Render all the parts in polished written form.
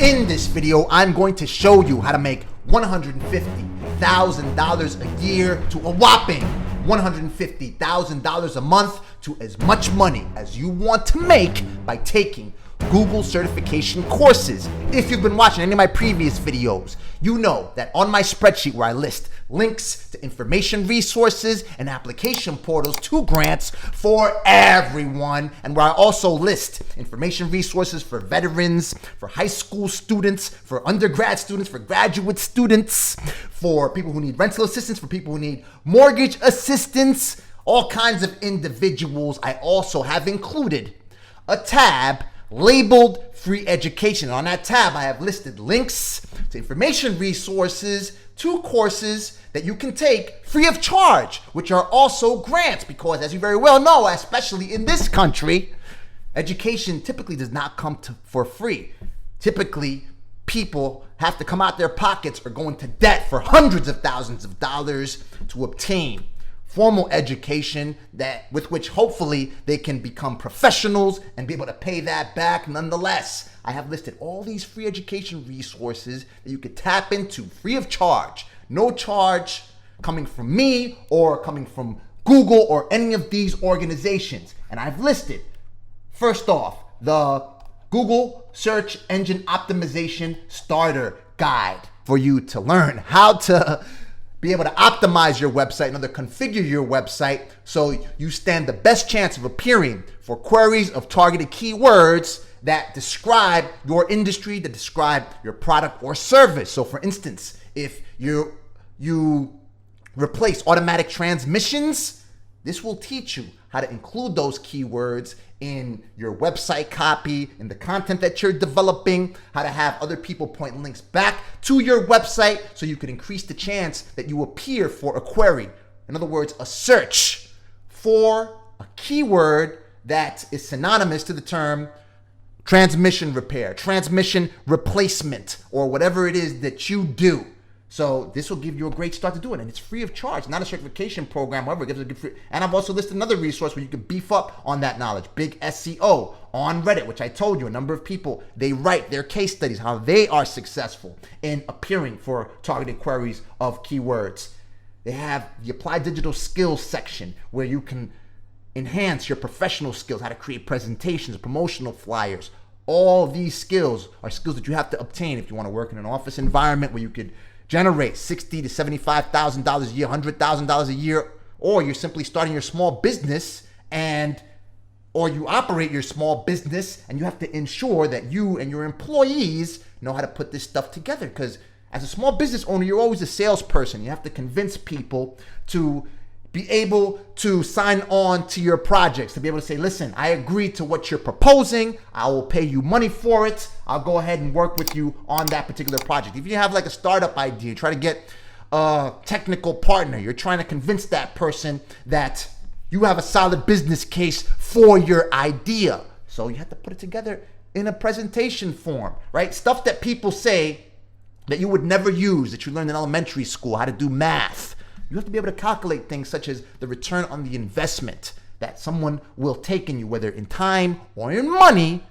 In this video, I'm going to show you how to make $150,000 a year to a whopping $150,000 a month to as much money as you want to make by taking Google certification courses. If you've been watching any of my previous videos, you know that on my spreadsheet where I list links to information resources and application portals to grants for everyone, and where I also list information resources for veterans, for high school students, for undergrad students, for graduate students, for people who need rental assistance, for people who need mortgage assistance, all kinds of individuals. I also have included a tab labeled free education. On that tab, I have listed links to information resources to courses that you can take free of charge, which are also grants, because as you very well know, especially in this country, education typically does not come for free. Typically, people have to come out their pockets or go into debt for hundreds of thousands of dollars to obtain formal education with which hopefully they can become professionals and be able to pay that back nonetheless. I have listed all these free education resources that you could tap into free of charge. No charge coming from me or coming from Google or any of these organizations. And I've listed, first off, the Google Search Engine Optimization Starter Guide for you to learn how to be able to optimize your website and configure your website so you stand the best chance of appearing for queries of targeted keywords that describe your industry, that describe your product or service. So for instance, if you replace automatic transmissions, this will teach you how to include those keywords in your website copy, in the content that you're developing, how to have other people point links back to your website so you can increase the chance that you appear for a query. In other words, a search for a keyword that is synonymous to the term transmission repair, transmission replacement, or whatever it is that you do. So this will give you a great start to do it, and it's free of charge, not a certification program. However, it gives a good free. And I've also listed another resource where you can beef up on that knowledge. Big SEO on Reddit, which I told you a number of people, they write their case studies, how they are successful in appearing for targeted queries of keywords. They have the Applied Digital Skills section where you can enhance your professional skills, how to create presentations, promotional flyers. All these skills are skills that you have to obtain if you want to work in an office environment where you could generate $60,000 to $75,000 a year, $100,000 a year, or you're simply starting your small business or you operate your small business and you have to ensure that you and your employees know how to put this stuff together. Because as a small business owner, you're always a salesperson. You have to convince people to be able to sign on to your projects, to be able to say, listen, I agree to what you're proposing. I will pay you money for it. I'll go ahead and work with you on that particular project. If you have like a startup idea, try to get a technical partner. You're trying to convince that person that you have a solid business case for your idea. So you have to put it together in a presentation form, right? Stuff that people say that you would never use, that you learned in elementary school, how to do math. You have to be able to calculate things such as the return on the investment that someone will take in you, whether in time or in money,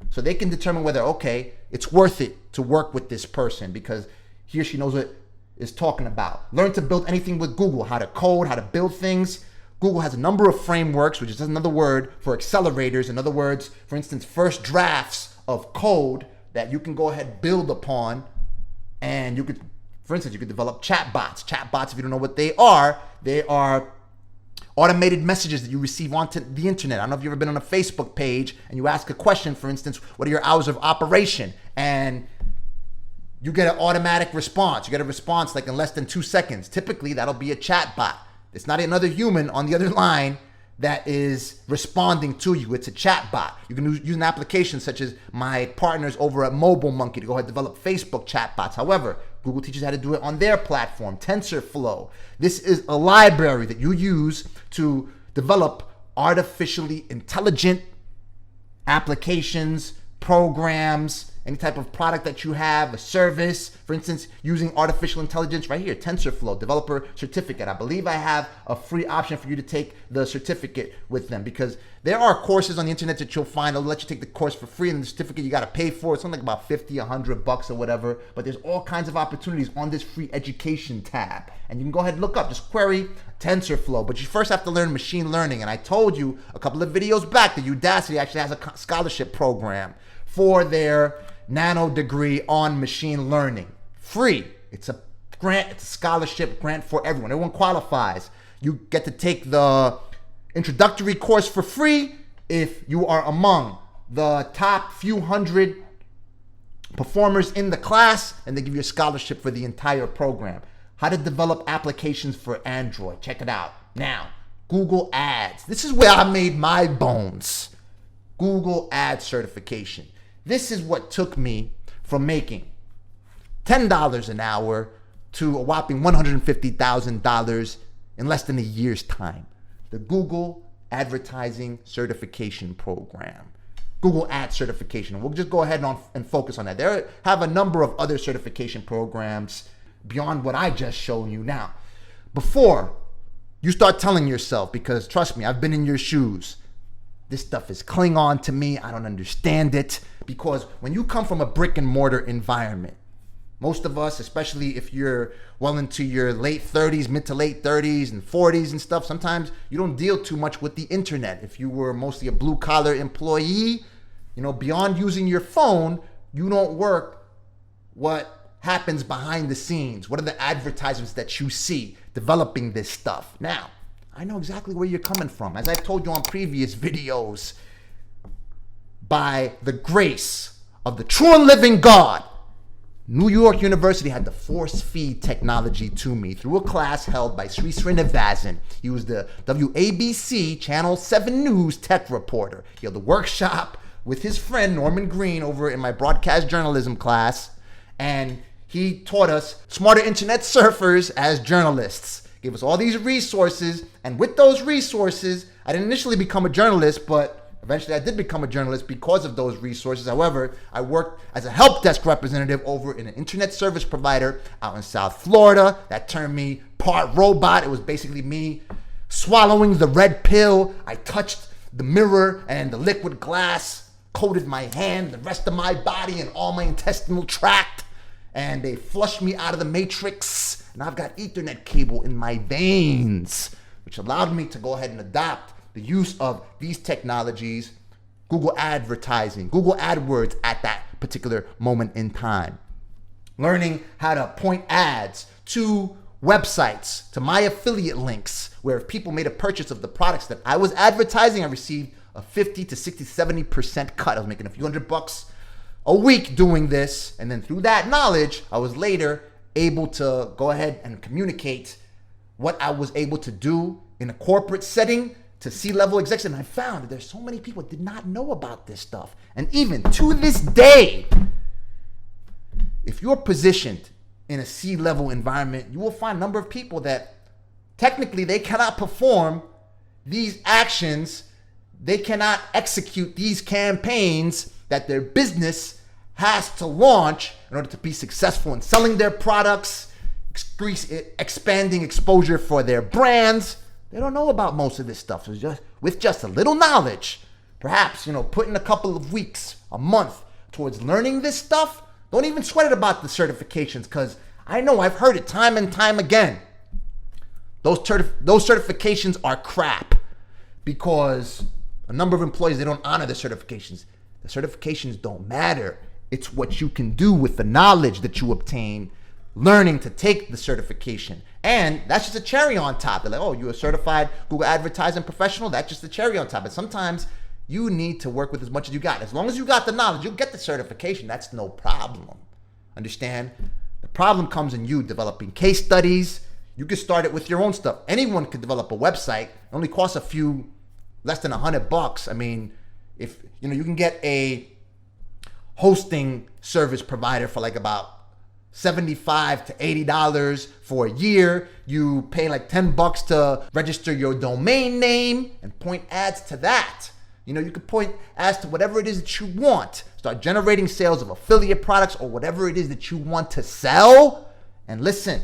so they can determine whether, okay, it's worth it to work with this person because he or she knows what is talking about. Learn to build anything with Google, how to code, how to build things. Google has a number of frameworks, which is another word for accelerators. In other words, for instance, first drafts of code that you can go ahead and build upon, and you could, for instance, you could develop chatbots. Chatbots, if you don't know what they are automated messages that you receive onto the internet. I don't know if you've ever been on a Facebook page and you ask a question, for instance, what are your hours of operation? And you get an automatic response. You get a response like in less than 2 seconds. Typically, that'll be a chatbot. It's not another human on the other line that is responding to you. It's a chatbot. You can use an application such as my partners over at Mobile Monkey to go ahead and develop Facebook chatbots. However, Google teaches how to do it on their platform, TensorFlow. This is a library that you use to develop artificially intelligent applications, programs, any type of product that you have, a service, for instance, using artificial intelligence right here, TensorFlow, developer certificate. I believe I have a free option for you to take the certificate with them, because there are courses on the internet that you'll find. They'll let you take the course for free, and the certificate you got to pay for. It's something like about $50, $100 or whatever. But there's all kinds of opportunities on this free education tab. And you can go ahead and look up, just query TensorFlow. But you first have to learn machine learning. And I told you a couple of videos back that Udacity actually has a scholarship program for their nano degree on machine learning. Free. It's a grant, it's a scholarship grant for everyone. Everyone qualifies. You get to take the introductory course for free if you are among the top few hundred performers in the class, and they give you a scholarship for the entire program. How to develop applications for Android. Check it out. Now, Google Ads. This is where I made my bones. Google Ads certification. This is what took me from making $10 an hour to a whopping $150,000 in less than a year's time. The Google Advertising Certification Program. Google Ads certification. We'll just go ahead and focus on that. There have a number of other certification programs beyond what I just shown you. Now, before you start telling yourself, because trust me, I've been in your shoes, this stuff is Klingon to me, I don't understand it, because when you come from a brick and mortar environment, most of us, especially if you're well into your late 30s, mid to late 30s and 40s and stuff, sometimes you don't deal too much with the internet. If you were mostly a blue collar employee, beyond using your phone, you don't work what happens behind the scenes. What are the advertisements that you see developing this stuff? Now, I know exactly where you're coming from. As I've told you on previous videos, by the grace of the true and living God, New York University had to force feed technology to me through a class held by Sri Srinivasan. He was the WABC Channel 7 News tech reporter. He held a workshop with his friend Norman Green over in my broadcast journalism class, and he taught us smarter internet surfers as journalists. Gave us all these resources, and with those resources, I didn't initially become a journalist, but eventually I did become a journalist because of those resources. However, I worked as a help desk representative over in an internet service provider out in South Florida. That turned me part robot. It was basically me swallowing the red pill. I touched the mirror and the liquid glass coated my hand, the rest of my body, and all my intestinal tract. And they flushed me out of the matrix. And I've got Ethernet cable in my veins, which allowed me to go ahead and adopt the use of these technologies, Google advertising, Google AdWords at that particular moment in time. Learning how to point ads to websites, to my affiliate links, where if people made a purchase of the products that I was advertising, I received a 50 to 60, 70% cut. I was making a few $100 a week doing this. And then through that knowledge, I was later able to go ahead and communicate what I was able to do in a corporate setting to C-level execs, and I found that there's so many people that did not know about this stuff. And even to this day, if you're positioned in a C-level environment, you will find a number of people that technically they cannot perform these actions, they cannot execute these campaigns that their business has to launch in order to be successful in selling their products, expanding exposure for their brands. They don't know about most of this stuff. So with just a little knowledge, perhaps, put in a couple of weeks, a month towards learning this stuff. Don't even sweat it about the certifications, because I know I've heard it time and time again. Those certifications are crap because a number of employees, they don't honor the certifications. The certifications don't matter. It's what you can do with the knowledge that you obtain learning to take the certification. And that's just a cherry on top. They're like, oh, you're a certified Google advertising professional? That's just a cherry on top. But sometimes you need to work with as much as you got. As long as you got the knowledge, you'll get the certification. That's no problem. Understand? The problem comes in you developing case studies. You can start it with your own stuff. Anyone could develop a website. It only costs less than $100. I mean, if you can get a hosting service provider for like about $75 to $80 for a year. You pay like $10 to register your domain name and point ads to that. You can point ads to whatever it is that you want. Start Start generating sales of affiliate products or whatever it is that you want to sell. And listen,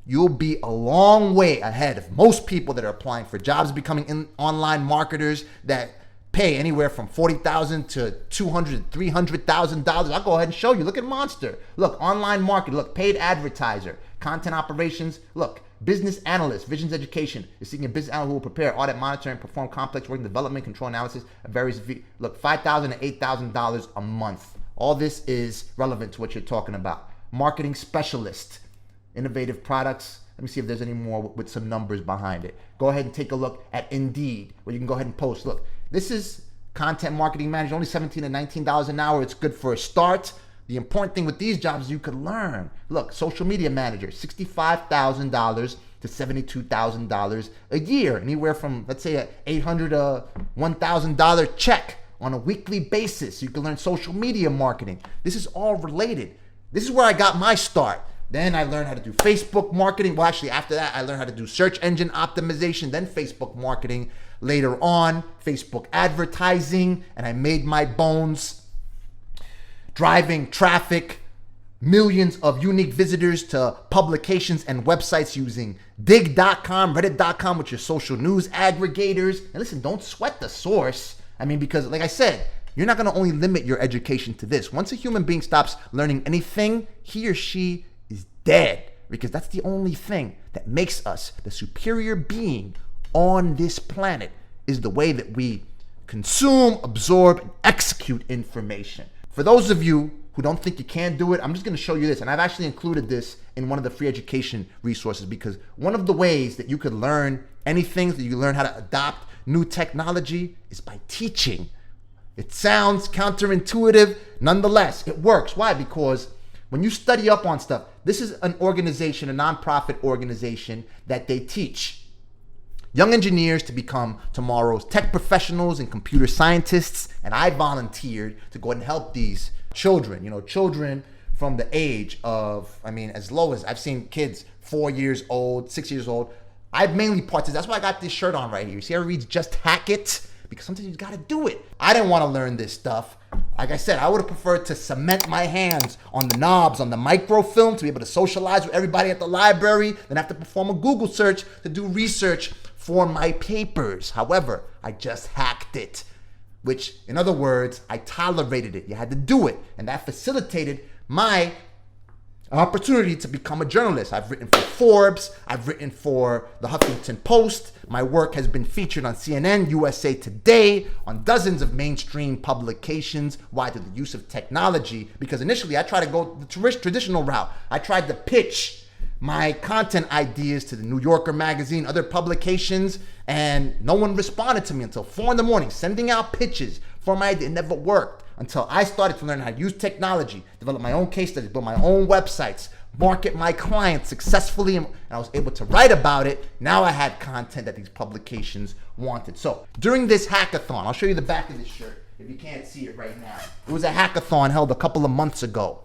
you'll be a long way ahead of most people that are applying for jobs, becoming online marketers that pay anywhere from $40,000 to $200,000, $300,000. I'll go ahead and show you. Look at Monster. Look, online market. Look, paid advertiser, content operations. Look, business analyst, Visions Education is seeking a business analyst who will prepare, audit, monitor, and perform complex work development, control analysis of various. Look, $5,000 to $8,000 a month. All this is relevant to what you're talking about. Marketing specialist, innovative products. Let me see if there's any more with some numbers behind it. Go ahead and take a look at Indeed, where you can go ahead and post. Look, this is content marketing manager, only $17 to $19 an hour. It's good for a start. The important thing with these jobs is you could learn. Look, social media manager, $65,000 to $72,000 a year. Anywhere from, let's say, a $800 to $1,000 check on a weekly basis. You can learn social media marketing. This is all related. This is where I got my start. Then I learned how to do Facebook marketing. Well, actually, after that, I learned how to do search engine optimization, then Facebook marketing. Later on, Facebook advertising, and I made my bones driving traffic, millions of unique visitors to publications and websites using dig.com, reddit.com, which are social news aggregators. And listen, don't sweat the source. I mean, because like I said, you're not going to only limit your education to this. Once a human being stops learning anything, he or she is dead, because that's the only thing that makes us the superior being on this planet, is the way that we consume, absorb, and execute information. For those of you who don't think you can do it, I'm just going to show you this. And I've actually included this in one of the free education resources, because one of the ways that you could learn anything, that you learn how to adopt new technology, is by teaching. It sounds counterintuitive. Nonetheless, it works. Why? Because when you study up on stuff, this is an organization, a nonprofit organization, that they teach young engineers to become tomorrow's tech professionals and computer scientists. And I volunteered to go ahead and help these children, children from the age of, as low as, I've seen kids 4 years old, 6 years old. I've mainly participated. That's why I got this shirt on right here. You see how it reads "Just Hack It"? Because sometimes you gotta do it. I didn't want to learn this stuff. Like I said, I would have preferred to cement my hands on the knobs, on the microfilm, to be able to socialize with everybody at the library, then have to perform a Google search to do research for my papers. However, I just hacked it, which, in other words, I tolerated it. You had to do it, and that facilitated my opportunity to become a journalist. I've written for Forbes. I've written for the Huffington Post. My work has been featured on CNN, USA Today, on dozens of mainstream publications. Why? Through the use of technology. Because initially, I tried to go the traditional route. I tried to pitch my content ideas to the New Yorker magazine, other publications, and no one responded to me until 4 a.m, sending out pitches for my idea. It never worked until I started to learn how to use technology, develop my own case studies, build my own websites, market my clients successfully, and I was able to write about it. Now I had content that these publications wanted. So during this hackathon, I'll show you the back of this shirt if you can't see it right now. It was a hackathon held a couple of months ago.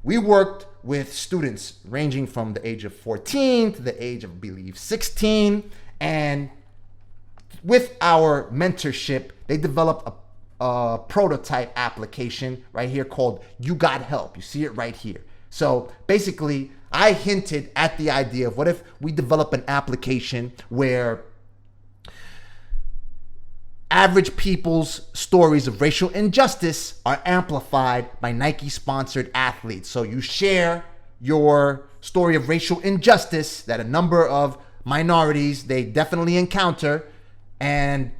We worked with students ranging from the age of 14 to the age of, I believe, 16. And with our mentorship, they developed a prototype application right here called You Got Help. You see it right here. So basically, I hinted at the idea of what if we develop an application where average people's stories of racial injustice are amplified by Nike-sponsored athletes. So you share your story of racial injustice that a number of minorities, they definitely encounter, and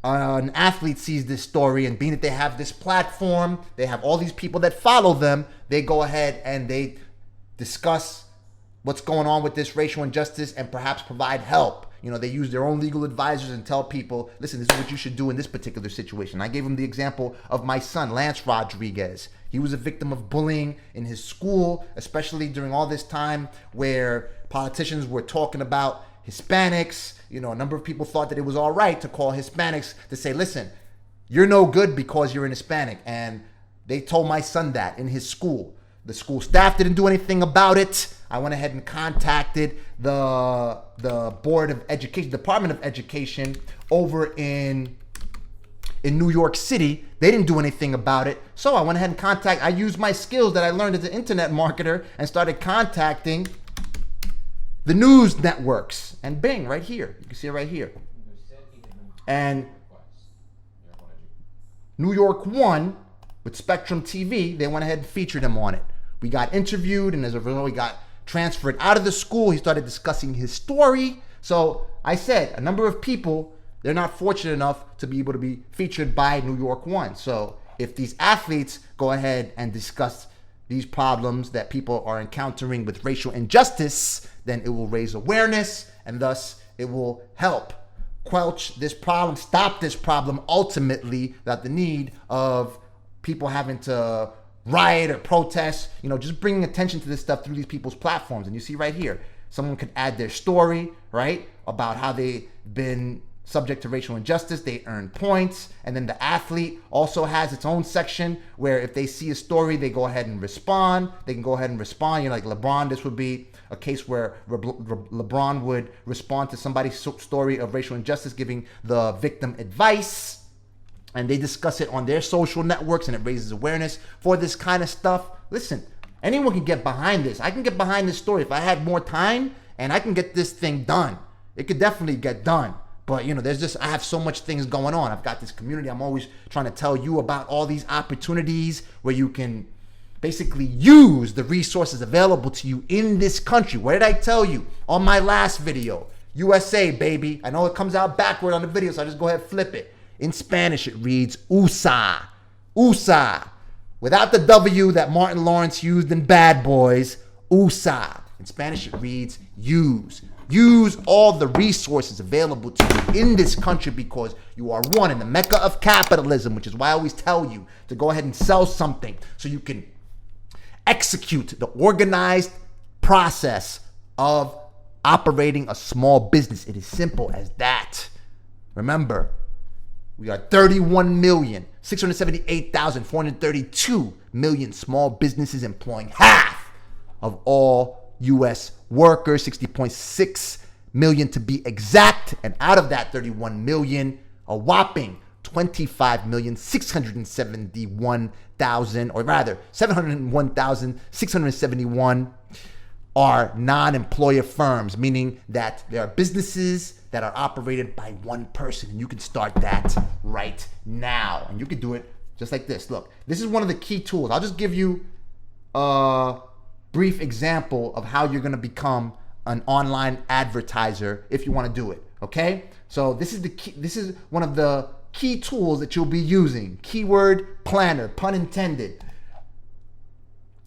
an athlete sees this story, and being that they have this platform, they have all these people that follow them, they go ahead and they discuss what's going on with this racial injustice and perhaps provide help. They use their own legal advisors and tell people, listen, this is what you should do in this particular situation. I gave him the example of my son, Lance Rodriguez. He was a victim of bullying in his school, especially during all this time where politicians were talking about Hispanics. A number of people thought that it was all right to call Hispanics, to say, listen, you're no good because you're an Hispanic. And they told my son that in his school. The school staff didn't do anything about it. I went ahead and contacted the Board of Education, Department of Education over in in New York City. They didn't do anything about it. So I went ahead and I used my skills that I learned as an internet marketer and started contacting the news networks. And bing, right here. You can see it right here. And New York One with Spectrum TV, they went ahead and featured him on it. We got interviewed, and as a result, we got transferred out of the school. He started discussing his story. So I said, a number of people, they're not fortunate enough to be able to be featured by New York One. So if these athletes go ahead and discuss these problems that people are encountering with racial injustice, then it will raise awareness, and thus it will help quelch this problem, stop this problem ultimately, without the need of people having to riot or protest, just bringing attention to this stuff through these people's platforms. And you see right here, someone could add their story, right, about how they've been subject to racial injustice. They earn points. And then the athlete also has its own section where if they see a story, they go ahead and respond. They can go ahead and respond. Like LeBron, this would be a case where LeBron would respond to somebody's story of racial injustice, giving the victim advice. And they discuss it on their social networks, and it raises awareness for this kind of stuff. Listen, anyone can get behind this. I can get behind this story if I had more time, and I can get this thing done. It could definitely get done. But, I have so much things going on. I've got this community. I'm always trying to tell you about all these opportunities where you can basically use the resources available to you in this country. What did I tell you on my last video? USA, baby. I know it comes out backward on the video, so I just go ahead and flip it. In Spanish, it reads USA. USA. Without the W that Martin Lawrence used in Bad Boys, USA. In Spanish, it reads use. Use all the resources available to you in this country because you are one in the mecca of capitalism, which is why I always tell you to go ahead and sell something so you can execute the organized process of operating a small business. It is simple as that. Remember, we are 31,678,432 million small businesses employing half of all U.S. workers, 60.6 million to be exact. And out of that 31 million, a whopping 25,671,000, or rather 701,671 are non-employer firms, meaning that there are businesses that are operated by one person, and you can start that right now. And you can do it just like this. Look, this is one of the key tools. I'll just give you a brief example of how you're going to become an online advertiser if you want to do it. Okay? So this is the key. This is one of the key tools that you'll be using. Keyword planner, pun intended.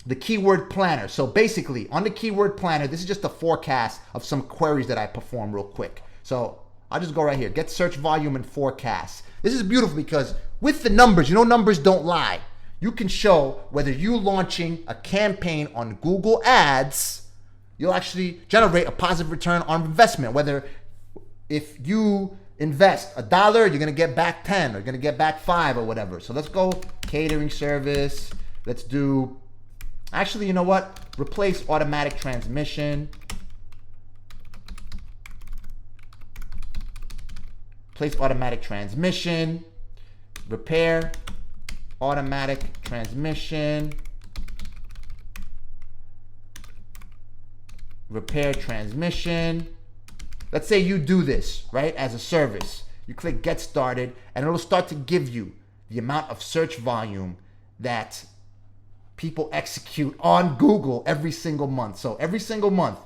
The keyword planner. So basically, on the keyword planner, this is just a forecast of some queries that I perform real quick. So I'll just go right here. Get search volume and forecast. This is beautiful because with the numbers, numbers don't lie. You can show whether you launching a campaign on Google Ads, you'll actually generate a positive return on investment. Whether if you invest $1, you're going to get back 10 or you're going to get back 5 or whatever. So let's go catering service. Let's do, actually, you know what? Replace automatic transmission. Replace automatic transmission. Repair automatic transmission. Repair transmission. Let's say you do this, right, as a service. You click get started, and it'll start to give you the amount of search volume that people execute on Google every single month. So every single month,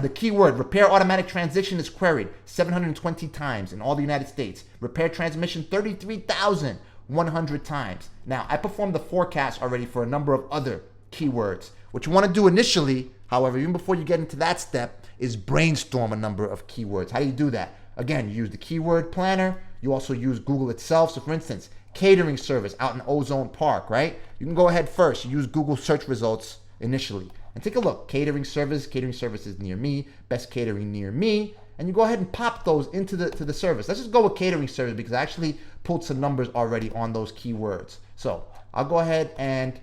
the keyword repair automatic transmission is queried 720 times in all the United States. Repair transmission 33,100 times. Now, I performed the forecast already for a number of other keywords. What you want to do initially, however, even before you get into that step, is brainstorm a number of keywords. How do you do that? Again, you use the keyword planner. You also use Google itself. So for instance, catering service out in Ozone Park, right? You can go ahead first. You use Google search results initially. And take a look. Catering services near me, best catering near me. And you go ahead and pop those into the service. Let's just go with catering service because I actually pulled some numbers already on those keywords. So I'll go ahead and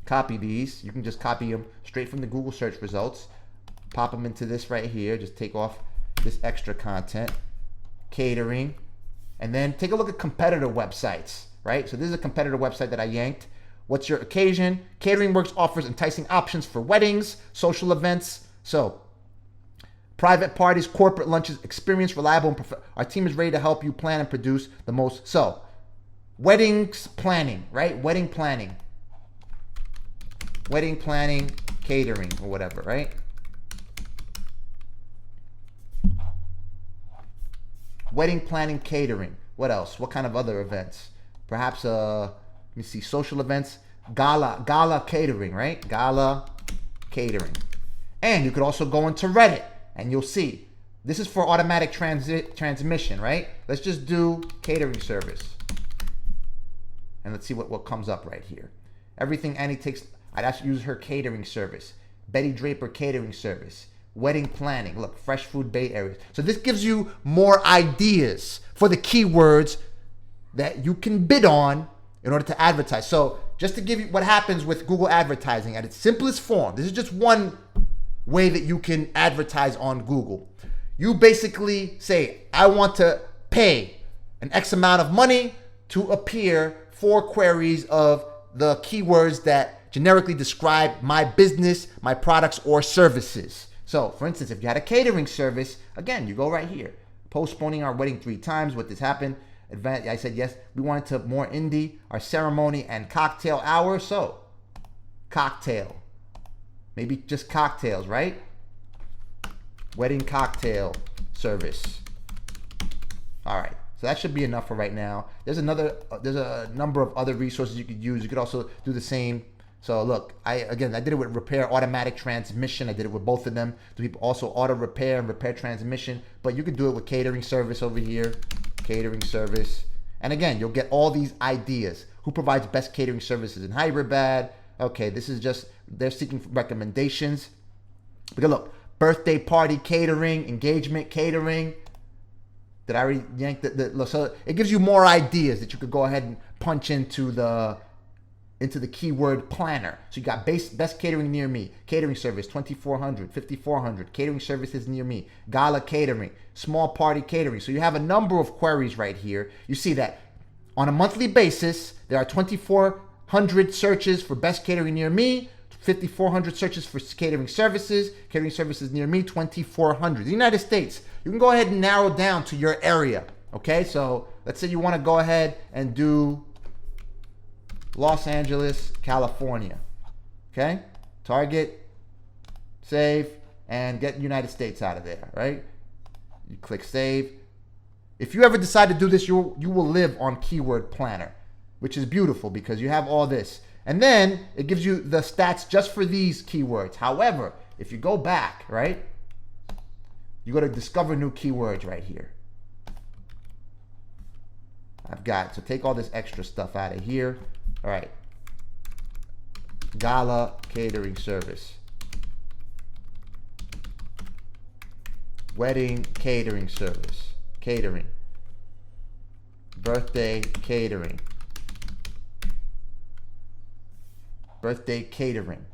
copy these. You can just copy them straight from the Google search results. Pop them into this right here. Just take off this extra content. Catering. And then take a look at competitor websites, right? So this is a competitor website that I yanked. What's your occasion? Catering Works offers enticing options for weddings, social events. So private parties, corporate lunches, experienced, reliable, and our team is ready to help you plan and produce the most. So weddings planning, right? Wedding planning, catering, or whatever, right? Wedding planning, catering. What else? What kind of other events? Perhaps, let me see, social events, gala catering, right? Gala catering. And you could also go into Reddit and you'll see, this is for automatic transmission, right? Let's just do catering service. And let's see what comes up right here. Everything Annie takes, I'd actually use her catering service. Betty Draper catering service. Wedding planning. Look, fresh food Bay Areas. So this gives you more ideas for the keywords that you can bid on in order to advertise. So just to give you what happens with Google advertising at its simplest form. This is just one way that you can advertise on Google. You basically say, I want to pay an X amount of money to appear for queries of the keywords that generically describe my business, my products, or services. So, for instance, if you had a catering service, again, you go right here. Postponing our wedding 3 times. What this happened? I said yes. We wanted to more indie. Our ceremony and cocktail hour. So, cocktail. Maybe just cocktails, right? Wedding cocktail service. All right. So that should be enough for right now. There's a number of other resources you could use. You could also do the same. So look, I did it with repair automatic transmission. I did it with both of them. Do people also auto repair and repair transmission? But you could do it with catering service over here. Catering service. And again, you'll get all these ideas. Who provides best catering services in Hyderabad? Okay, this is just, they're seeking recommendations. Because look, birthday party catering, engagement catering. Did I already yank the so it gives you more ideas that you could go ahead and punch into the keyword planner. So you got best catering near me, catering service 2400, 5400, catering services near me, gala catering, small party catering. So you have a number of queries right here. You see that on a monthly basis, there are 2400 searches for best catering near me, 5400 searches for catering services near me, 2400. The United States, you can go ahead and narrow down to your area. Okay, so let's say you want to go ahead and do Los Angeles, California. Okay, target, save, and get United States out of there, right? You click save. If you ever decide to do this, you will live on Keyword Planner, which is beautiful because you have all this. And then it gives you the stats just for these keywords. However, if you go back, right, you go to discover new keywords right here. So take all this extra stuff out of here. All right. Gala catering service. Wedding catering service. Catering. Birthday catering. Birthday catering.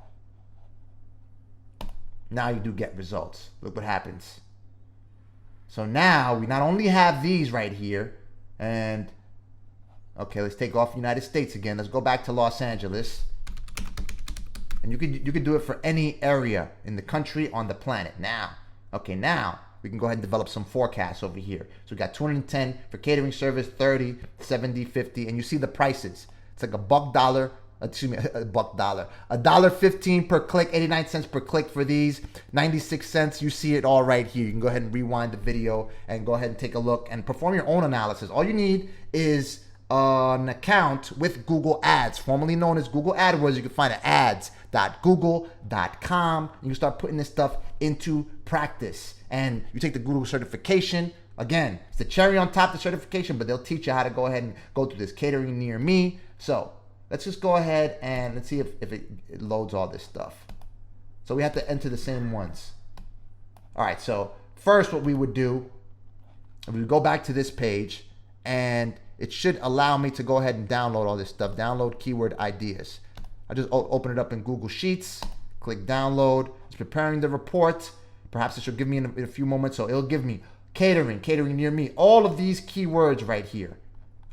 Now you do get results. Look what happens. So now we not only have these right here, and okay, let's take off United States again. Let's go back to Los Angeles. And you could do it for any area in the country, on the planet. Now we can go ahead and develop some forecasts over here. So we got 210 for catering service, 30, 70, 50, and you see the prices. It's like $1.15 per click, 89 cents per click for these, 96 cents. You see it all right here. You can go ahead and rewind the video and go ahead and take a look and perform your own analysis. All you need is an account with Google Ads, formerly known as Google AdWords. You can find it at ads.google.com. You can start putting this stuff into practice. And you take the Google certification. Again, it's the cherry on top of the certification, but they'll teach you how to go ahead and go through this catering near me. So let's just go ahead and let's see if it loads all this stuff. So we have to enter the same ones. All right, so first what we would do, we would go back to this page, and it should allow me to go ahead and download all this stuff. Download keyword ideas. I just open it up in Google Sheets, click download. It's preparing the report. Perhaps it should give me in a few moments. So it'll give me catering near me, all of these keywords right here,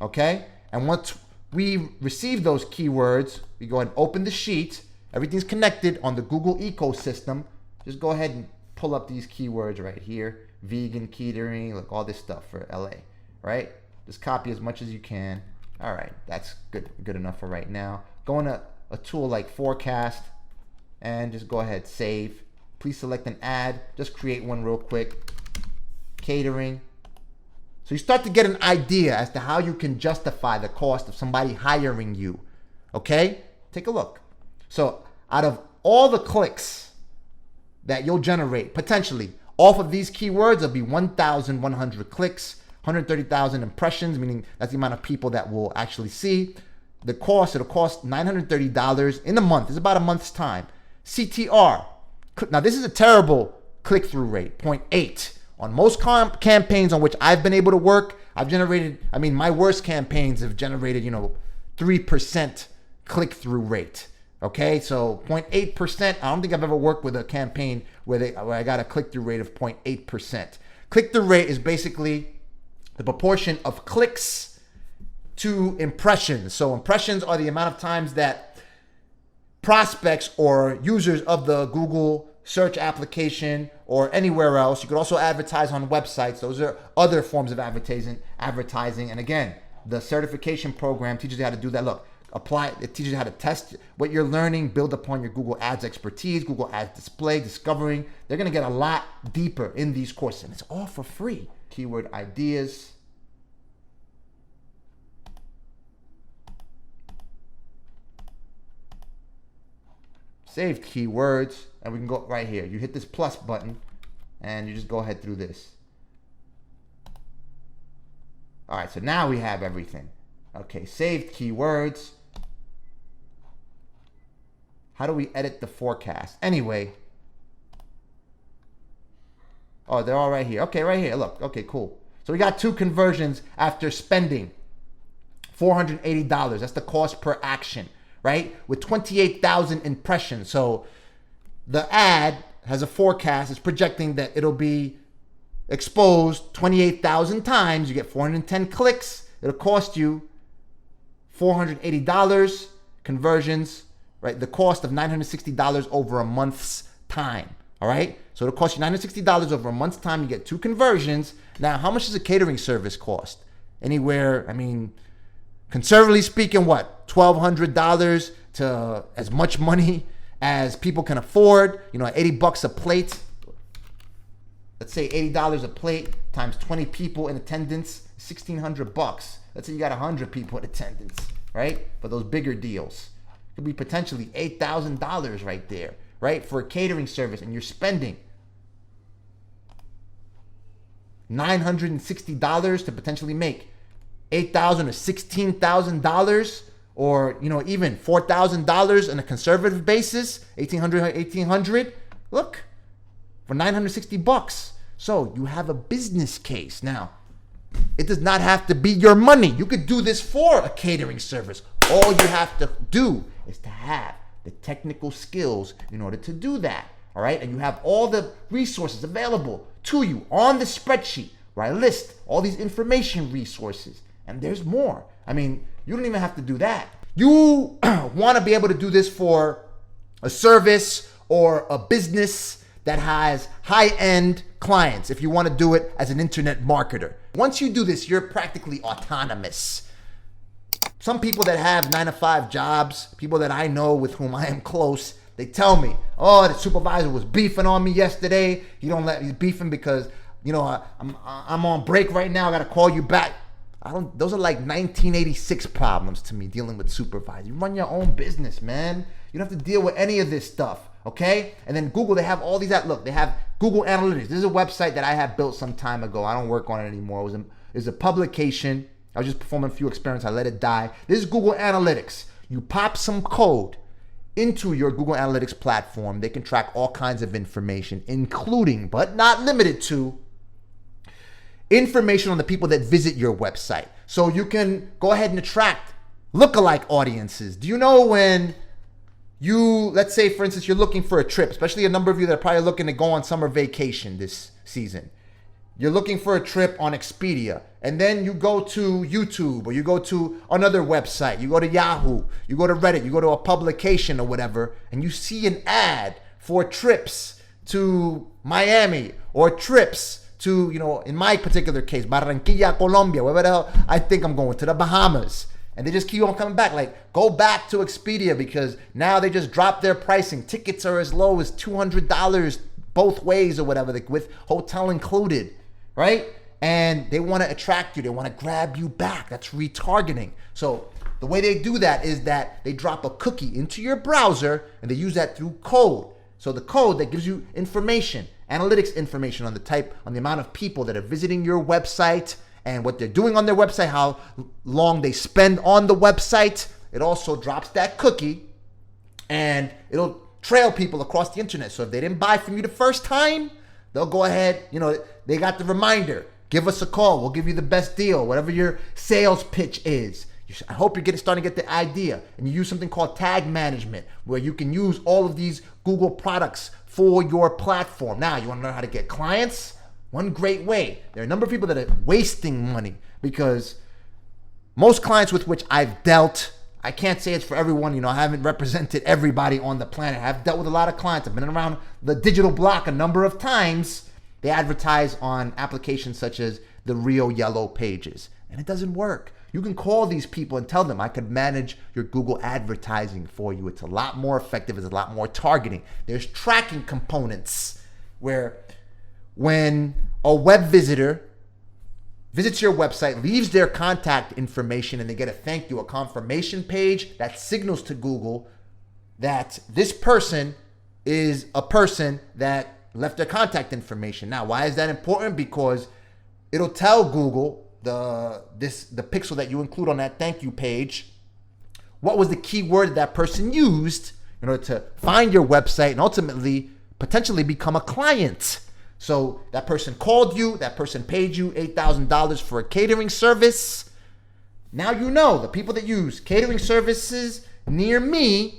okay? And once we receive those keywords, we go ahead and open the sheet. Everything's connected on the Google ecosystem. Just go ahead and pull up these keywords right here. Vegan, catering, like all this stuff for LA, right? Just copy as much as you can. All right, that's good enough for right now. Go into a tool like Forecast and just go ahead, save. Please select an ad. Just create one real quick. Catering. So you start to get an idea as to how you can justify the cost of somebody hiring you. Okay? Take a look. So out of all the clicks that you'll generate, potentially, off of these keywords, there'll be 1,100 clicks, 130,000 impressions, meaning that's the amount of people that will actually see. The cost, it'll cost $930 in a month. It's about a month's time. CTR. Now, this is a terrible click-through rate, 0.8. On most campaigns on which I've been able to work, I've generated, my worst campaigns have generated, 3% click-through rate. Okay, so 0.8%. I don't think I've ever worked with a campaign where I got a click-through rate of 0.8%. Click-through rate is basically the proportion of clicks to impressions. So impressions are the amount of times that prospects or users of the Google search application or anywhere else. You could also advertise on websites. Those are other forms of advertising. And again, the certification program teaches you how to do that. Look, apply. It teaches you how to test what you're learning, build upon your Google Ads expertise, Google Ads display, discovering. They're going to get a lot deeper in these courses, and it's all for free. Keyword ideas. Saved keywords, and we can go right here. You hit this plus button, and you just go ahead through this. All right, so now we have everything. Okay, saved keywords. How do we edit the forecast? Anyway. Oh, they're all right here. Okay, right here. Look. Okay, cool. So we got 2 conversions after spending $480. That's the cost per action, right? With 28,000 impressions. So the ad has a forecast. It's projecting that it'll be exposed 28,000 times. You get 410 clicks. It'll cost you $480. Conversions, right? The cost of $960 over a month's time. All right. So it'll cost you $960 over a month's time. You get 2 conversions. Now, how much does a catering service cost? Anywhere, conservatively speaking, what? $1,200 to as much money as people can afford. $80 a plate. Let's say $80 a plate times 20 people in attendance, $1,600. Let's say you got 100 people in attendance, right? For those bigger deals. It could be potentially $8,000 right there, right? For a catering service, and you're spending $960 to potentially make $8,000 or $16,000, or even $4,000 on a conservative basis, $1,800. Look, for $960. So you have a business case. Now, it does not have to be your money. You could do this for a catering service. All you have to do is to have the technical skills in order to do that. All right. And you have all the resources available to you on the spreadsheet where I list all these information resources. And there's more. You don't even have to do that. You want to be able to do this for a service or a business that has high-end clients if you want to do it as an internet marketer. Once you do this, you're practically autonomous. Some people that have 9-to-5 jobs, people that I know with whom I am close, they tell me, oh, the supervisor was beefing on me yesterday. He's beefing because, I'm on break right now. I got to call you back. Those are like 1986 problems to me, dealing with supervisors. You run your own business, man. You don't have to deal with any of this stuff, okay? And then Google, they have all these, look, they have Google Analytics. This is a website that I had built some time ago. I don't work on it anymore. It was a publication. I was just performing a few experiments. I let it die. This is Google Analytics. You pop some code into your Google Analytics platform. They can track all kinds of information, including, but not limited to, information on the people that visit your website. So you can go ahead and attract lookalike audiences. Do you know when let's say, for instance, you're looking for a trip, especially a number of you that are probably looking to go on summer vacation this season. you're looking for a trip on Expedia, and then you go to YouTube or you go to another website, you go to Yahoo, you go to Reddit, you go to a publication or whatever, and you see an ad for trips to Miami or trips to, in my particular case, Barranquilla, Colombia, wherever the hell I think I'm going, to the Bahamas. And they just keep on coming back. Like, go back to Expedia because now they just dropped their pricing. Tickets are as low as $200 both ways or whatever, with hotel included, right? And they want to attract you. They want to grab you back. That's retargeting. So the way they do that is that they drop a cookie into your browser and they use that through code. So the code that gives you information, analytics information on the amount of people that are visiting your website and what they're doing on their website, how long they spend on the website. It also drops that cookie and it'll trail people across the internet. So if they didn't buy from you the first time, they'll go ahead, they got the reminder. Give us a call. We'll give you the best deal, whatever your sales pitch is. I hope you're starting to get the idea. And you use something called tag management, where you can use all of these Google products for your platform. Now, you want to learn how to get clients? One great way. There are a number of people that are wasting money because most clients with which I've dealt, I can't say it's for everyone. I haven't represented everybody on the planet. I've dealt with a lot of clients. I've been around the digital block a number of times. They advertise on applications such as the Rio Yellow Pages, and it doesn't work. You can call these people and tell them, I could manage your Google advertising for you. It's a lot more effective. It's a lot more targeting. There's tracking components where when a web visitor visits your website, leaves their contact information, and they get a thank you, a confirmation page that signals to Google that this person is a person that left their contact information. Now, why is that important? Because it'll tell Google, the pixel that you include on that thank you page, what was the keyword that person used in order to find your website and ultimately potentially become a client. So that person called you, that person paid you $8,000 for a catering service. Now the people that use catering services near me,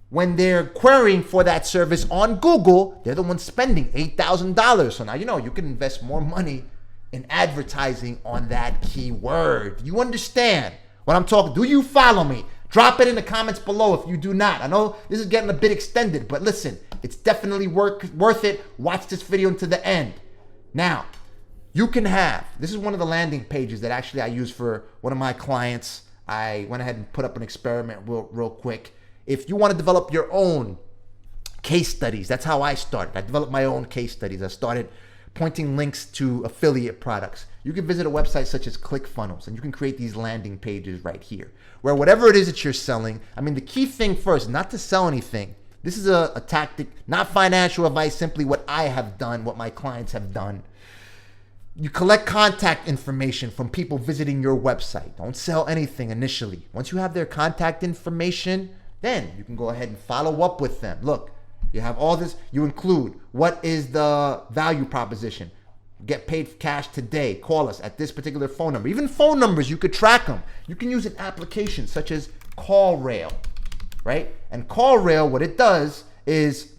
when they're querying for that service on Google, they're the ones spending $8,000. So now you can invest more money in advertising on that keyword. You understand what I'm talking? Do you follow me? Drop it in the comments below if you do not. I know this is getting a bit extended, but listen, it's definitely worth it. Watch this video until the end. Now, this is one of the landing pages that actually I use for one of my clients. I went ahead and put up an experiment real quick. If you want to develop your own case studies, that's how I started. I developed my own case studies. I started pointing links to affiliate products. You can visit a website such as ClickFunnels, and you can create these landing pages right here, where whatever it is that you're selling, the key thing first, not to sell anything. This is a tactic, not financial advice, simply what I have done, what my clients have done. You collect contact information from people visiting your website. Don't sell anything initially. Once you have their contact information, then you can go ahead and follow up with them. Look, you have all this. You include what is the value proposition. Get paid cash today. Call us at this particular phone number. Even phone numbers, you could track them. You can use an application such as CallRail, right? And CallRail, what it does is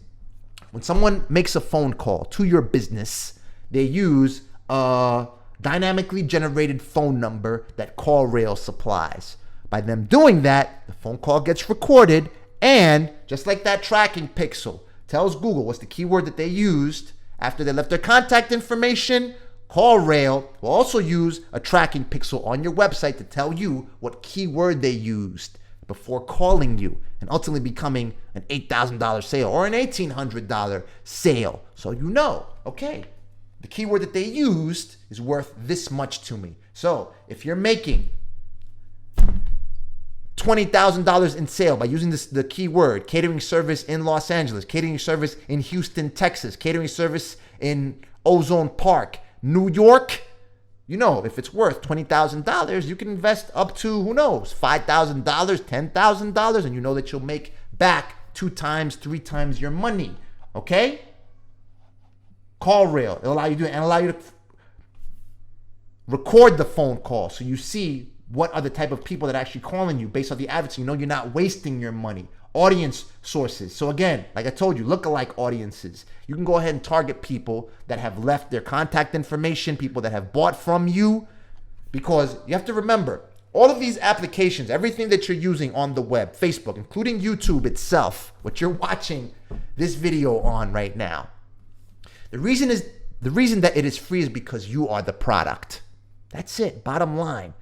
when someone makes a phone call to your business, they use a dynamically generated phone number that CallRail supplies. By them doing that, the phone call gets recorded, and just like that tracking pixel tells Google what's the keyword that they used after they left their contact information, CallRail will also use a tracking pixel on your website to tell you what keyword they used before calling you and ultimately becoming an $8,000 sale or an $1,800 sale. So okay, the keyword that they used is worth this much to me. So if you're making $20,000 in sale by using the keyword catering service in Los Angeles, catering service in Houston, Texas, catering service in Ozone Park, New York, if it's worth $20,000, you can invest up to, $5,000, $10,000, and that you'll make back 2 times, 3 times your money. Okay? CallRail, it'll allow you to do it and allow you to record the phone call so you see what are the type of people that are actually calling you based on the advertising. You're not wasting your money. audience sources. So again, like I told you, lookalike audiences. You can go ahead and target people that have left their contact information, people that have bought from you, because you have to remember, all of these applications, everything that you're using on the web, Facebook, including YouTube itself, what you're watching this video on right now, the reason that it is free is because you are the product. That's it, bottom line.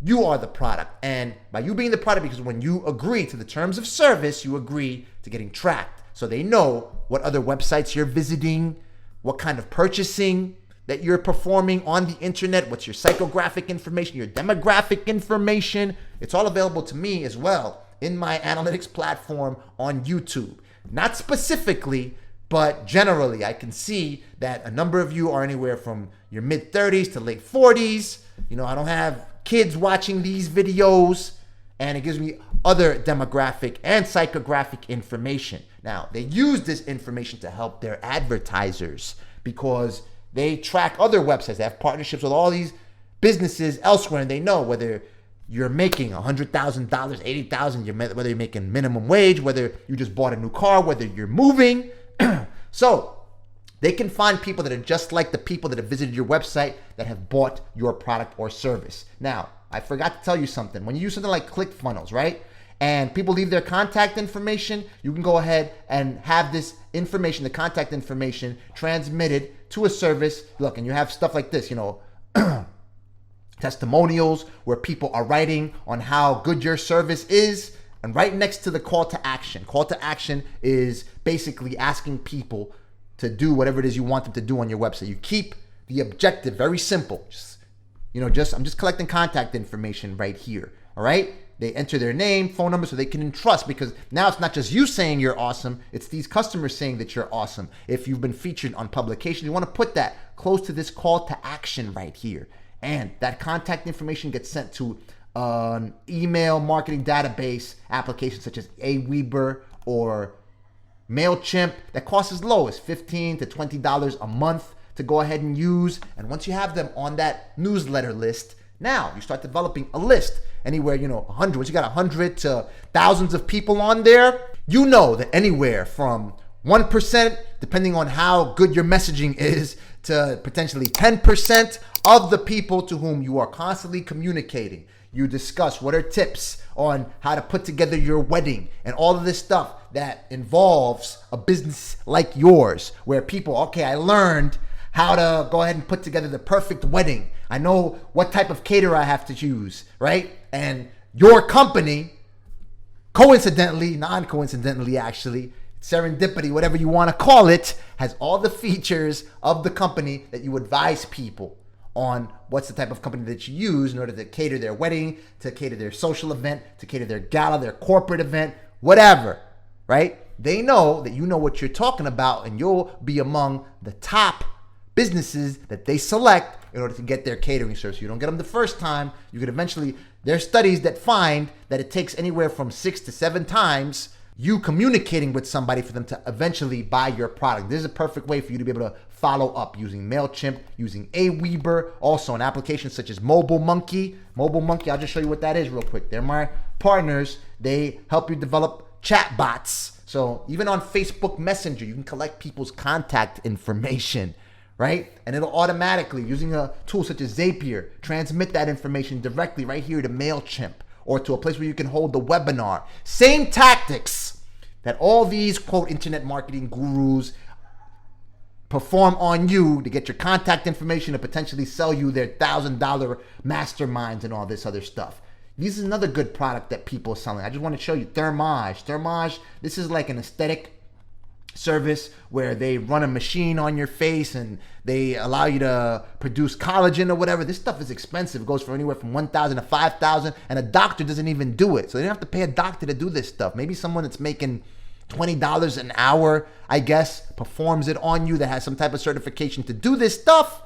You are the product. And by you being the product, because when you agree to the terms of service, you agree to getting tracked. So they know what other websites you're visiting, what kind of purchasing that you're performing on the internet, what's your psychographic information, your demographic information. It's all available to me as well in my analytics platform on YouTube. Not specifically, but generally, I can see that a number of you are anywhere from your mid-30s to late 40s. You know, I don't have kids watching these videos, and it gives me other demographic and psychographic information. Now, they use this information to help their advertisers because they track other websites. They have partnerships with all these businesses elsewhere, and they know whether you're making $100,000, $80,000, whether you're making minimum wage, whether you just bought a new car, whether you're moving. So they can find people that are just like the people that have visited your website that have bought your product or service. Now, I forgot to tell you something. When you use something like ClickFunnels, right? And people leave their contact information, you can go ahead and have this information, the contact information, transmitted to a service. Look, and you have stuff like this, you know, testimonials where people are writing on how good your service is. And right next to the call to action. Call to action is basically asking people to do whatever it is you want them to do on your website. You keep the objective very simple. I'm just collecting contact information right here. All right. They enter their name, phone number, so they can entrust, because now it's not just you saying you're awesome. It's these customers saying that you're awesome. If you've been featured on publication, you want to put that close to this call to action right here. And that contact information gets sent to an email marketing database application such as Aweber or MailChimp that costs as low as $15 to $20 a month to go ahead and use. And once you have them on that newsletter list, now you start developing a list anywhere, 100. Once you got 100 to thousands of people on there, you know that anywhere from 1%, depending on how good your messaging is, to potentially 10% of the people to whom you are constantly communicating. You discuss what are tips on how to put together your wedding and all of this stuff that involves a business like yours, where people, okay, I learned how to go ahead and put together the perfect wedding. I know what type of caterer I have to use, right? And your company, coincidentally, non-coincidentally actually, serendipity, whatever you want to call it, has all the features of the company that you advise people on what's the type of company that you use in order to cater their wedding, to cater their social event, to cater their gala, their corporate event, whatever, right? They know that you know what you're talking about, and you'll be among the top businesses that they select in order to get their catering service. You don't get them the first time. You could eventually, there are studies that find that it takes anywhere from 6 to 7 times you communicating with somebody for them to eventually buy your product. This is a perfect way for you to be able to follow up using MailChimp, using Aweber, also an application such as Mobile Monkey. Mobile Monkey, I'll just show you what that is real quick. They're my partners. They help you develop chat bots. So even on Facebook Messenger, you can collect people's contact information, right? And it'll automatically, using a tool such as Zapier, transmit that information directly right here to MailChimp or to a place where you can hold the webinar. Same tactics that all these, quote, internet marketing gurus perform on you to get your contact information to potentially sell you their $1,000 masterminds and all this other stuff. This is another good product that people are selling. I just want to show you Thermage. Thermage, this is like an aesthetic service where they run a machine on your face and they allow you to produce collagen or whatever. This stuff is expensive. It goes for anywhere from $1,000 to $5,000, and a doctor doesn't even do it. So they don't have to pay a doctor to do this stuff. Maybe someone that's making $20 an hour, I guess, performs it on you, that has some type of certification to do this stuff.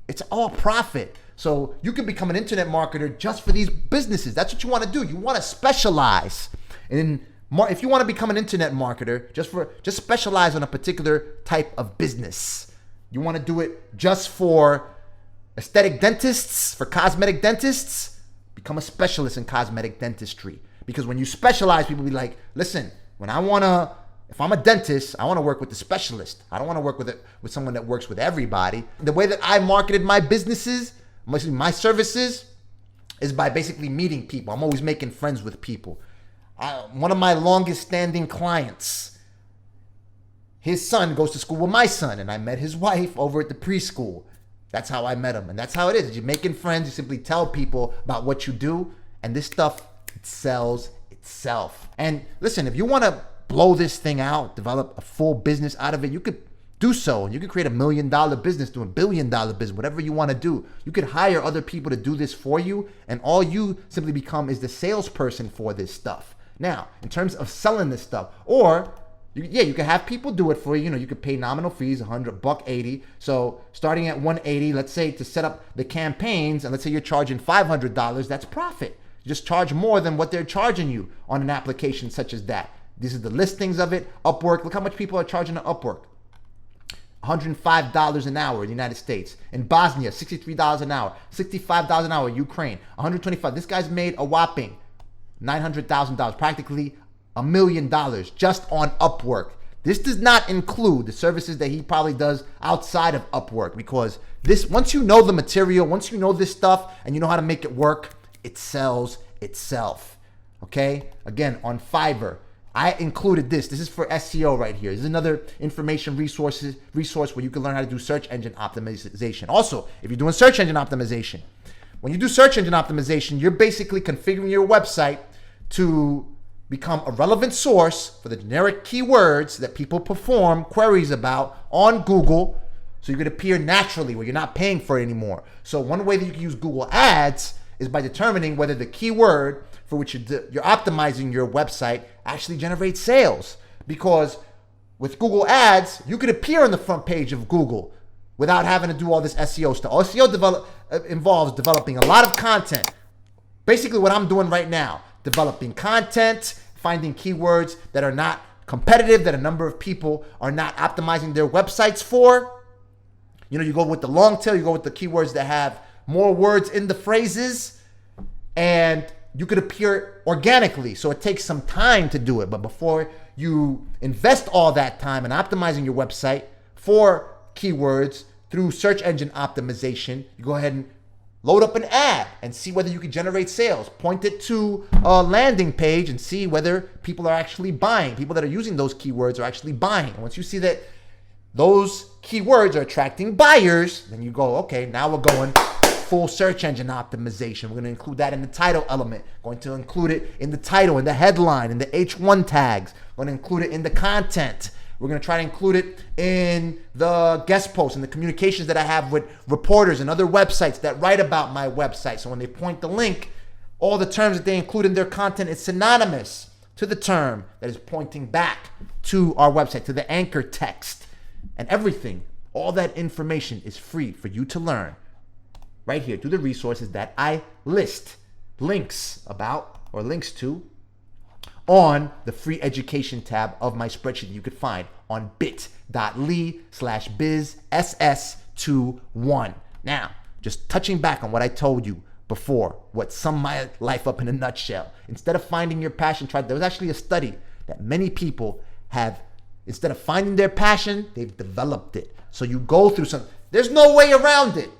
It's all profit. So you can become an internet marketer just for these businesses. That's what you want to do. You want to specialize in. If you want to become an internet marketer, just specialize on a particular type of business. You want to do it just for aesthetic dentists, for cosmetic dentists, become a specialist in cosmetic dentistry. Because when you specialize, people be like, listen, if I'm a dentist, I want to work with the specialist. I don't want to work with someone that works with everybody. The way that I marketed my businesses, my services, is by basically meeting people. I'm always making friends with people. One of my longest standing clients, his son goes to school with my son, and I met his wife over at the preschool. That's how I met him. And that's how it is. You're making friends. You simply tell people about what you do, and this stuff, it sells itself. And listen, if you want to blow this thing out, develop a full business out of it, you could do so. You could create $1 million business, do $1 billion business, whatever you want to do. You could hire other people to do this for you, and all you simply become is the salesperson for this stuff. Now, in terms of selling this stuff, or you can have people do it for you. You could pay nominal fees, $100, So starting at $180, let's say to set up the campaigns, and let's say you're charging $500, that's profit. You just charge more than what they're charging you on an application such as that. These are the listings of it. Upwork, look how much people are charging on Upwork. $105 an hour in the United States. In Bosnia, $63 an hour. $65 an hour in Ukraine. $125. This guy's made a whopping $900,000, practically $1 million just on Upwork. This does not include the services that he probably does outside of Upwork, because once you know the material, once you know this stuff and you know how to make it work, it sells itself. Okay? Again, on Fiverr, I included this. This is for SEO right here. This is another information resource where you can learn how to do search engine optimization. Also, if you're doing search engine optimization, when you do search engine optimization, you're basically configuring your website to become a relevant source for the generic keywords that people perform queries about on Google, so you could appear naturally where you're not paying for it anymore. So one way that you can use Google Ads is by determining whether the keyword for which you're optimizing your website actually generates sales. Because with Google Ads, you could appear on the front page of Google without having to do all this SEO stuff. SEO involves developing a lot of content. Basically what I'm doing right now, developing content, finding keywords that are not competitive, that a number of people are not optimizing their websites for. You go with the long tail, you go with the keywords that have more words in the phrases, and you could appear organically. So it takes some time to do it. But before you invest all that time in optimizing your website for keywords through search engine optimization, you go ahead and load up an ad and see whether you can generate sales. Point it to a landing page and see whether people are actually buying. People that are using those keywords are actually buying. And once you see that those keywords are attracting buyers, then you go, okay, now we're going full search engine optimization. We're going to include that in the title element. Going to include it in the title, in the headline, in the H1 tags. We're going to include it in the content. We're going to try to include it in the guest posts and the communications that I have with reporters and other websites that write about my website. So when they point the link, all the terms that they include in their content is synonymous to the term that is pointing back to our website, to the anchor text. And everything, all that information is free for you to learn right here through the resources that I list links about or links to on the free education tab of my spreadsheet you could find on bit.ly/bizss21. Now, just touching back on what I told you before, what summed my life up in a nutshell. Instead of finding your passion, there was actually a study that many people have, instead of finding their passion, they've developed it. So you go through there's no way around it.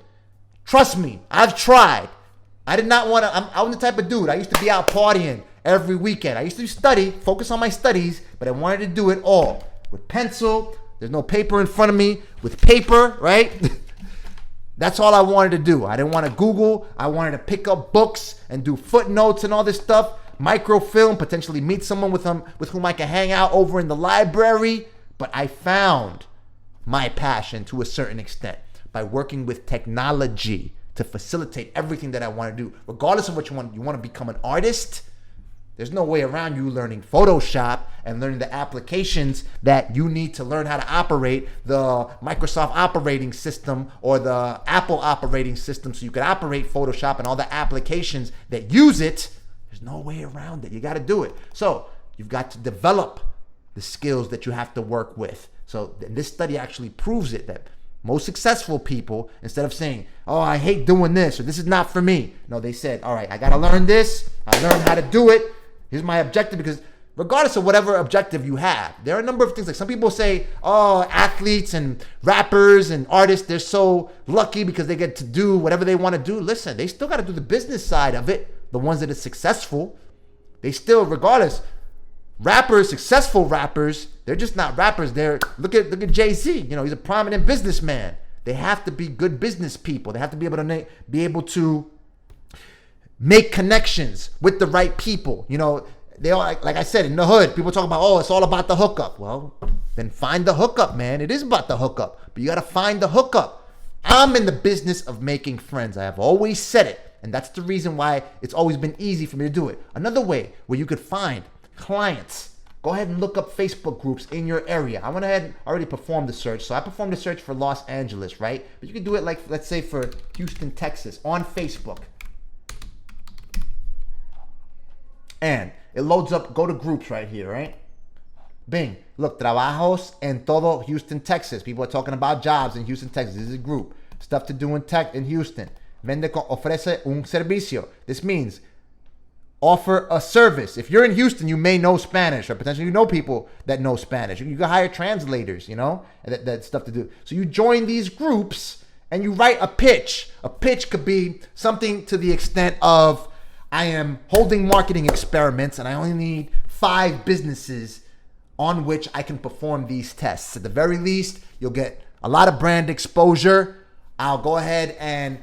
Trust me, I've tried. I did not want to, I'm the type of dude, I used to be out partying every weekend. I used to focus on my studies, but I wanted to do it all with pencil. There's no paper in front of me, with paper, right? That's all I wanted to do. I didn't want to Google. I wanted to pick up books and do footnotes and all this stuff, microfilm, potentially meet someone with whom I can hang out over in the library. But I found my passion to a certain extent by working with technology to facilitate everything that I want to do. Regardless of what you want to become an artist, there's no way around you learning Photoshop and learning the applications that you need to learn how to operate the Microsoft operating system or the Apple operating system so you can operate Photoshop and all the applications that use it. There's no way around it. You got to do it. So you've got to develop the skills that you have to work with. So this study actually proves it, that most successful people, instead of saying, oh, I hate doing this or this is not for me. No, they said, all right, I got to learn this. I learned how to do it. Here's my objective, because regardless of whatever objective you have, there are a number of things. Like some people say, oh, athletes and rappers and artists, they're so lucky because they get to do whatever they want to do. Listen, they still got to do the business side of it. The ones that are successful, they still, regardless, rappers, successful rappers, they're just not rappers. Look at Jay-Z. He's a prominent businessman. They have to be good business people. They have to be able to make connections with the right people. They all, like I said, in the hood, people talk about, oh, it's all about the hookup. Well, then find the hookup, man. It is about the hookup, but you got to find the hookup. I'm in the business of making friends. I have always said it, and that's the reason why it's always been easy for me to do it. Another way where you could find clients, go ahead and look up Facebook groups in your area. I went ahead and already performed the search. So I performed the search for Los Angeles, right? But you could do it like, let's say for Houston, Texas on Facebook. And it loads up, go to groups right here, right? Bing. Look, trabajos en todo Houston, Texas. People are talking about jobs in Houston, Texas. This is a group. Stuff to do in tech in Houston. Ofrece un servicio. This means offer a service. If you're in Houston, you may know Spanish, or potentially you know people that know Spanish. You can hire translators, that stuff to do. So you join these groups and you write a pitch. A pitch could be something to the extent of, I am holding marketing experiments and I only need 5 businesses on which I can perform these tests. At the very least, you'll get a lot of brand exposure. I'll go ahead and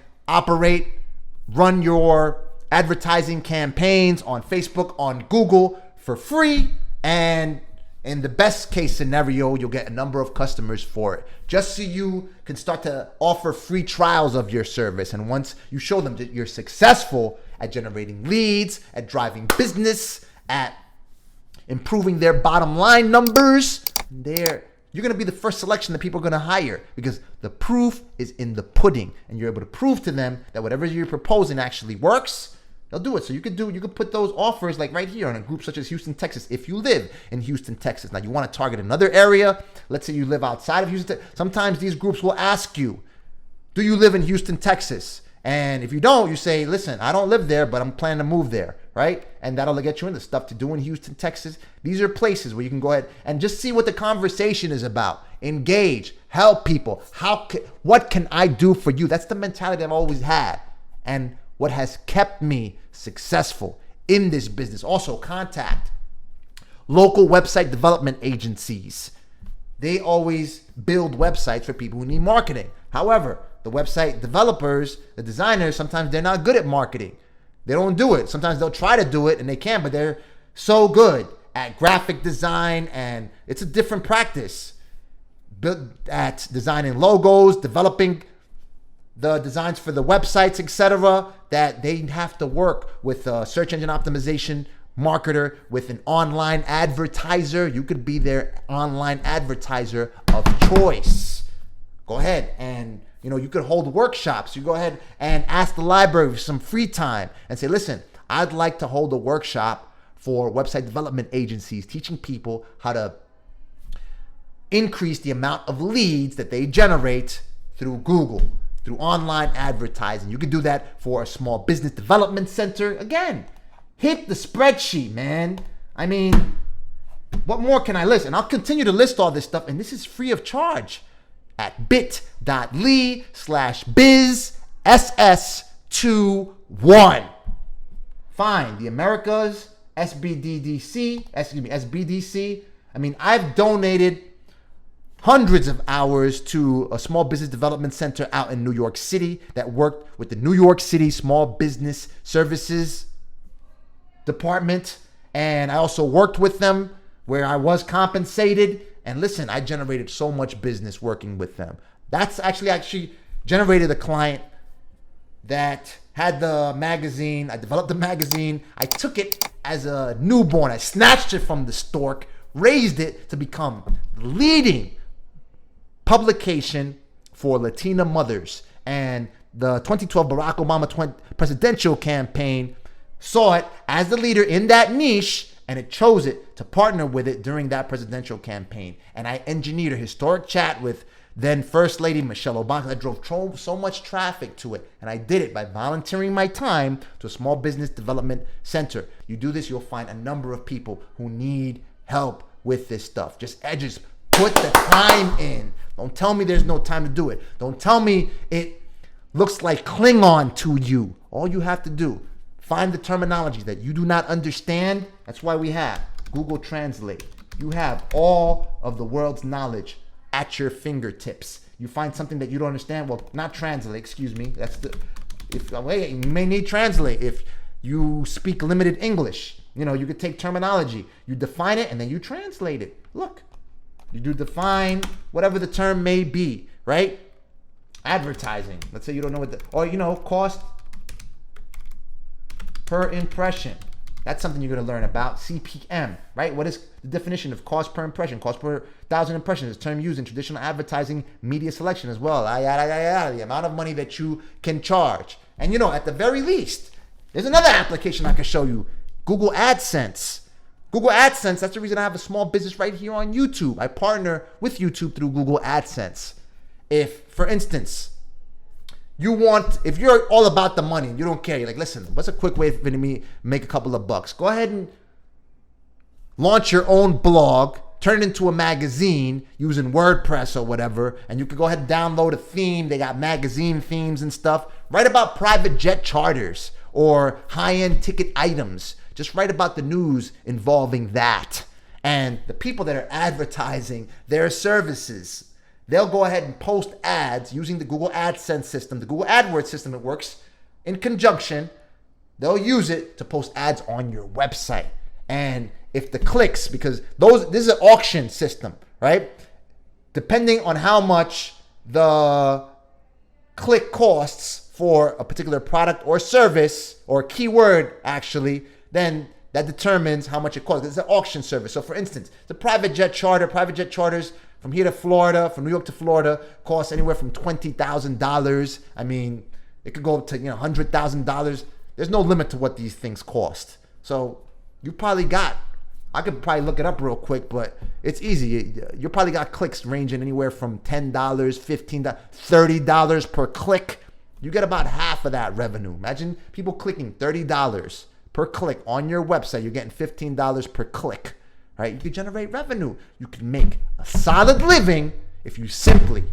run your advertising campaigns on Facebook, on Google for free. And in the best case scenario, you'll get a number of customers for it, just so you can start to offer free trials of your service. And once you show them that you're successful at generating leads, at driving business, at improving their bottom line numbers, you're going to be the first selection that people are going to hire, because the proof is in the pudding, and you're able to prove to them that whatever you're proposing actually works. They'll do it. So you could put those offers like right here on a group such as Houston, Texas, if you live in Houston, Texas. Now you want to target another area. Let's say you live outside of Houston. Sometimes these groups will ask you, do you live in Houston, Texas? And if you don't, you say, listen, I don't live there, but I'm planning to move there, right? And that'll get you into stuff to do in Houston, Texas. These are places where you can go ahead and just see what the conversation is about. Engage, help people. What can I do for you? That's the mentality I've always had, and what has kept me successful in this business. Also, contact local website development agencies. They always build websites for people who need marketing. However, the website developers, the designers, sometimes they're not good at marketing. They don't do it. Sometimes they'll try to do it and they can, but they're so good at graphic design, and it's a different practice. Built at designing logos, developing the designs for the websites, etc., that they have to work with a search engine optimization marketer, with an online advertiser. You could be their online advertiser of choice. Go ahead and you could hold workshops. You go ahead and ask the library for some free time and say, listen, I'd like to hold a workshop for website development agencies, teaching people how to increase the amount of leads that they generate through Google, through online advertising. You can do that for a small business development center. Again, hit the spreadsheet, man. I mean, what more can I list? And I'll continue to list all this stuff, and this is free of charge at bit.ly/bizss21. Find the Americas SBDC. I mean, I've donated hundreds of hours to a small business development center out in New York City that worked with the New York City Small Business Services Department. And I also worked with them where I was compensated. And listen, I generated so much business working with them. That's actually generated a client that had the magazine. I developed the magazine. I took it as a newborn. I snatched it from the stork, raised it to become the leading publication for Latina mothers. And the 2012 Barack Obama presidential campaign saw it as the leader in that niche, and it chose it to partner with it during that presidential campaign. And I engineered a historic chat with then First Lady Michelle Obama. I drove so much traffic to it, and I did it by volunteering my time to a small business development center. You do this, you'll find a number of people who need help with this stuff. Just put the time in. Don't tell me there's no time to do it. Don't tell me it looks like Klingon to you. All you have to do, find the terminology that you do not understand. That's why we have Google Translate. You have all of the world's knowledge at your fingertips. You find something that you don't understand, well, not translate, excuse me. You may need translate if you speak limited English. You could take terminology, you define it, and then you translate it. Look, you do define whatever the term may be, right? Advertising. Let's say you don't know what cost per impression. That's something you're going to learn about. CPM, right? What is the definition of cost per impression? Cost per 1,000 impressions is a term used in traditional advertising media selection as well. The amount of money that you can charge. And at the very least, there's another application I can show you. Google AdSense. Google AdSense, that's the reason I have a small business right here on YouTube. I partner with YouTube through Google AdSense. If, for instance, if you're all about the money and you don't care, you're like, listen, what's a quick way for me to make a couple of bucks? Go ahead and launch your own blog, turn it into a magazine using WordPress or whatever, and you can go ahead and download a theme. They got magazine themes and stuff. Write about private jet charters or high-end ticket items. Just write about the news involving that. And the people that are advertising their services, they'll go ahead and post ads using the Google AdSense system. The Google AdWords system, it works in conjunction. They'll use it to post ads on your website. And if the clicks, because this is an auction system, right? Depending on how much the click costs for a particular product or service or keyword, actually, then that determines how much it costs. It's an auction service. So for instance, the private jet charters from here to Florida, from New York to Florida, cost anywhere from $20,000. I mean, it could go up to $100,000. There's no limit to what these things cost. So I could probably look it up real quick, but it's easy. You probably got clicks ranging anywhere from $10, $15, $30 per click. You get about half of that revenue. Imagine people clicking $30 per click on your website. You're getting $15 per click. Right? You can generate revenue. You can make a solid living if you simply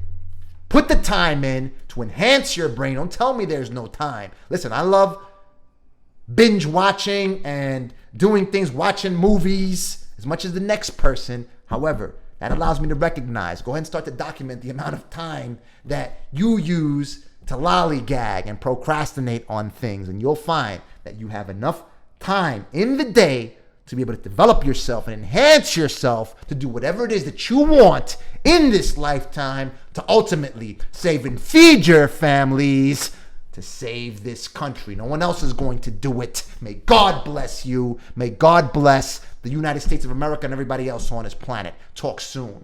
put the time in to enhance your brain. Don't tell me there's no time. Listen, I love binge watching and doing things, watching movies as much as the next person. However, that allows me to recognize, go ahead and start to document the amount of time that you use to lollygag and procrastinate on things. And you'll find that you have enough time in the day to be able to develop yourself and enhance yourself to do whatever it is that you want in this lifetime to ultimately save and feed your families, to save this country. No one else is going to do it. May God bless you. May God bless the United States of America and everybody else on this planet. Talk soon.